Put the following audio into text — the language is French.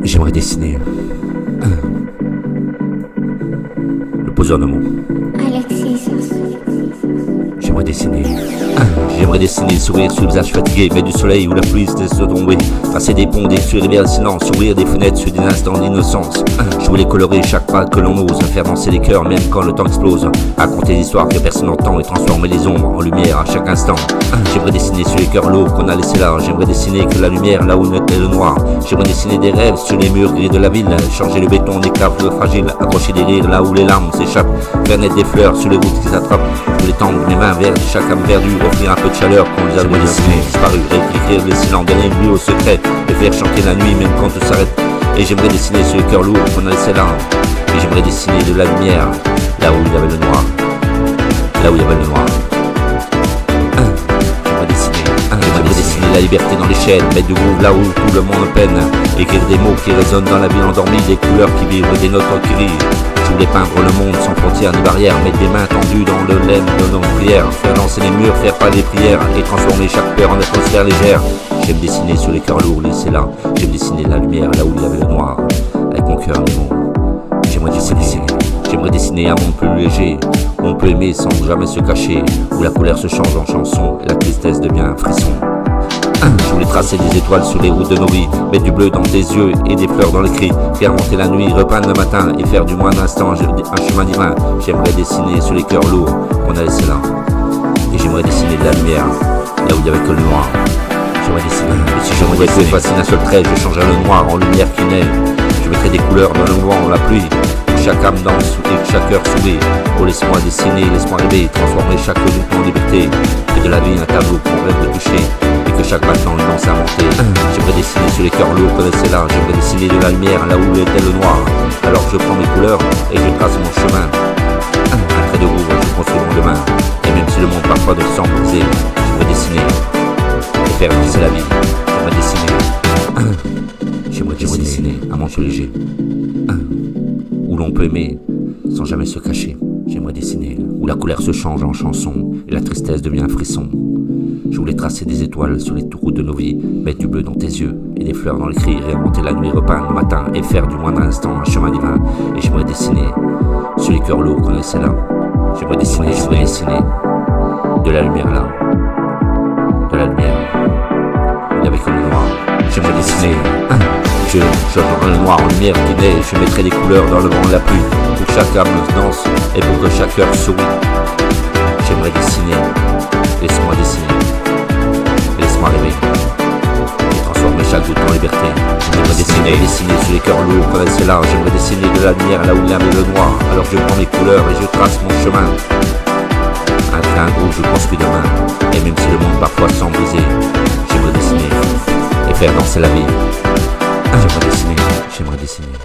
J'aimerais dessiner le poseur de mots. Alexis. J'aimerais dessiner le sourire sur le visage fatigué, mais du soleil ou la pluie se tomber. Tracer des ponts, des sur rivières, le silence, ouvrir des fenêtres sur des instants d'innocence. Je voulais colorer chaque pas que l'on ose, faire danser les cœurs même quand le temps explose. Raconter des histoires que personne n'entend et transformer les ombres en lumière à chaque instant. J'aimerais dessiner sur les cœurs lourds qu'on a laissés là. J'aimerais dessiner que la lumière là où est le noir. J'aimerais dessiner des rêves sur les murs gris de la ville. Changer le béton des caves fragiles. Accrocher des rires là où les larmes s'échappent. Faire naître des fleurs sur les routes qui s'attrapent. Je voulais tendre mes mains vers chaque âme perdue, offrir un peu de chaleur quand les âmes dessinées disparu, réécrire le silence, donner une nuit au secret, et faire chanter la nuit même quand tout s'arrête. Et j'aimerais dessiner sur les cœurs lourds qu'on a laissé là. Et j'aimerais dessiner de la lumière là où il y avait le noir. Là où il y avait le noir. J'aimerais dessiner la liberté dans les chaînes, mettre du groove là où tout le monde peine. Écrire des mots qui résonnent dans la ville endormie, des couleurs qui vibrent, des notes qui rient. Je voulais peindre le monde sans frontières ni barrières, mettre des mains tendues dans le lemme de nos prières, faire danser les murs, faire pas des prières, et transformer chaque peur en atmosphère légère. J'aime dessiner sur les cœurs lourds, laisser là. J'aime dessiner la lumière là où il y avait le noir, avec mon cœur et mon. J'aimerais dessiner un monde plus léger, où on peut aimer sans jamais se cacher, où la colère se change en chanson et la tristesse devient un frisson. Je voulais tracer des étoiles sur les routes de nos vies, mettre du bleu dans tes yeux et des fleurs dans les cris, faire monter la nuit, repeindre le matin et faire du moins d'un instant un chemin divin. J'aimerais dessiner sur les cœurs lourds qu'on a laissés là. Et j'aimerais dessiner de la lumière là où il n'y avait que le noir. J'aimerais dessiner. Et si j'aimerais que effacer d'un seul trait, je changerais le noir en lumière qui naît. Je mettrais des couleurs dans le vent, la pluie, où chaque âme danse et que chaque cœur sourit. Oh, laisse-moi dessiner, laisse-moi rêver, transformer chaque minute en liberté. Et de la vie un tableau qu'on rêve de toucher. Que chaque battement le lance inventé. J'aimerais dessiner sur les cœurs lourds qu'on laissait là. J'aimerais dessiner de la lumière là où était le noir. Alors je prends mes couleurs et je trace mon chemin. Un trait de roue, je construis mon demain. Et même si le monde parfois me semble brisé, j'aimerais dessiner et faire glisser la vie. J'aimerais dessiner un manteau léger, où l'on peut aimer sans jamais se cacher. J'aimerais dessiner où la colère se change en chanson et la tristesse devient un frisson. Je voulais tracer des étoiles sur les routes de nos vies, mettre du bleu dans tes yeux et des fleurs dans les cris, réinventer la nuit, repeindre le matin et faire du moindre instant un chemin divin. Et j'aimerais dessiner sur les cœurs lourds qu'on laissait là. J'aimerais dessiner de la lumière là. De la lumière. Il n'y avait que le noir. J'aimerais dessiner. Je changerai le noir en lumière qui naît. Je mettrai des couleurs dans le vent de la pluie, pour que chaque âme danse et pour que chaque cœur sourit. J'aimerais dessiner. Laisse-moi dessiner. Laisse-moi rêver et transformer chaque goutte en liberté. J'aimerais dessiner sur les cœurs lourds qu'on laissait là. J'aimerais dessiner de la lumière là où il y avait le noir. Alors je prends mes couleurs et je trace mon chemin. Un train gros je construis demain. Et même si le monde parfois semble brisé, j'aimerais dessiner et faire danser la vie. J'aimerais dessiner.